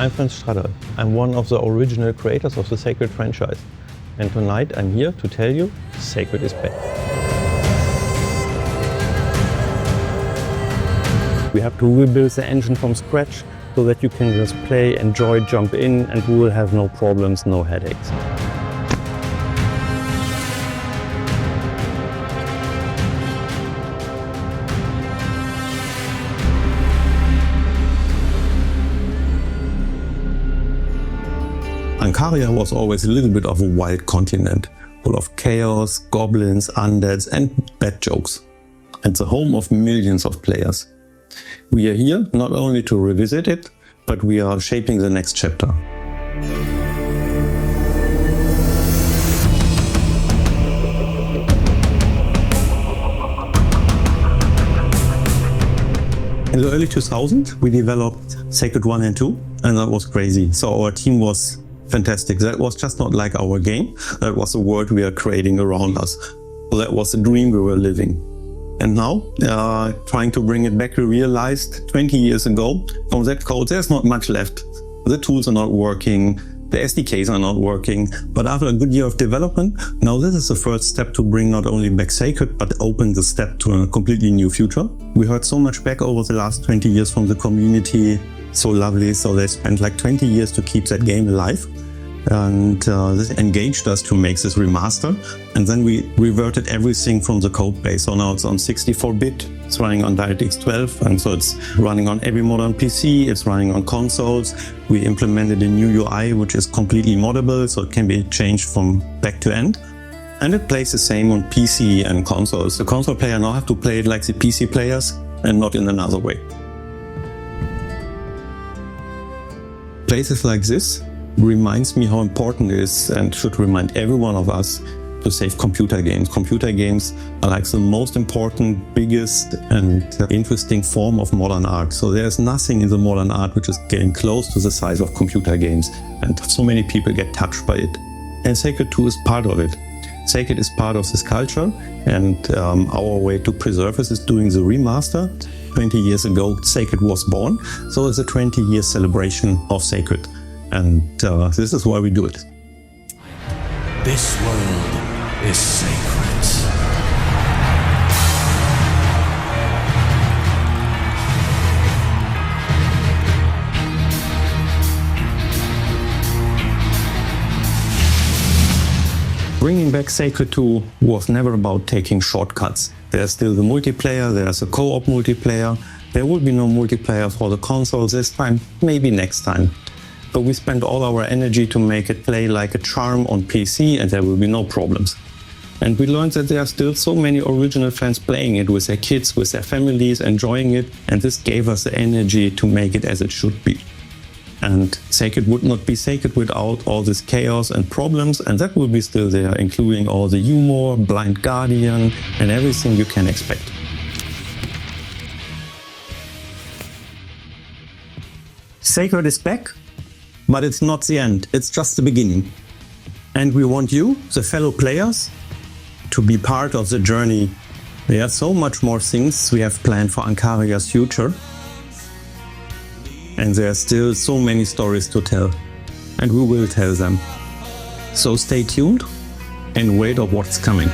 I'm Franz Stradal. I'm one of the original creators of the Sacred franchise. And tonight I'm here to tell you, Sacred is back. We have to rebuild the engine from scratch so that you can just play, enjoy, jump in, and we will have no problems, no headaches. Ankaria was always a little bit of a wild continent, full of chaos, goblins, undeads and bad jokes. And the home of millions of players. We are here not only to revisit it, but we are shaping the next chapter. In the early 2000s, we developed Sacred 1 and 2, and that was crazy. So our team was fantastic. That was just not like our game. That was the world we are creating around us. So that was the dream we were living. And now, trying to bring it back, we realized 20 years ago, from that code, there's not much left. The tools are not working, the SDKs are not working. But after a good year of development, now this is the first step to bring not only back Sacred, but open the step to a completely new future. We heard so much back over the last 20 years from the community. So lovely, so they spent like 20 years to keep that game alive. And this engaged us to make this remaster. And then we reverted everything from the code base. So now it's on 64-bit, it's running on DirectX 12, and so it's running on every modern PC, it's running on consoles. We implemented a new UI, which is completely moddable, so it can be changed from back to end. And it plays the same on PC and consoles. The console player now have to play it like the PC players and not in another way. Places like this reminds me how important it is and should remind every one of us to save computer games. Computer games are like the most important, biggest and interesting form of modern art. So there's nothing in the modern art which is getting close to the size of computer games, and so many people get touched by it. And Sacred 2 is part of it. Sacred is part of this culture, and our way to preserve it is doing the remaster. 20 years ago Sacred was born, so it's a 20-year celebration of Sacred. And this is why we do it. This world is sacred. Bringing back Sacred 2 was never about taking shortcuts. There's still the multiplayer, there's a co-op multiplayer. There will be no multiplayer for the consoles this time, maybe next time. But we spent all our energy to make it play like a charm on PC, and there will be no problems. And we learned that there are still so many original fans playing it with their kids, with their families, enjoying it, and this gave us the energy to make it as it should be. And Sacred would not be Sacred without all this chaos and problems, and that will be still there, including all the humor, Blind Guardian, and everything you can expect. Sacred is back. But it's not the end, it's just the beginning. And we want you, the fellow players, to be part of the journey. There are so much more things we have planned for Ankaria's future. And there are still so many stories to tell. And we will tell them. So stay tuned and wait of what's coming.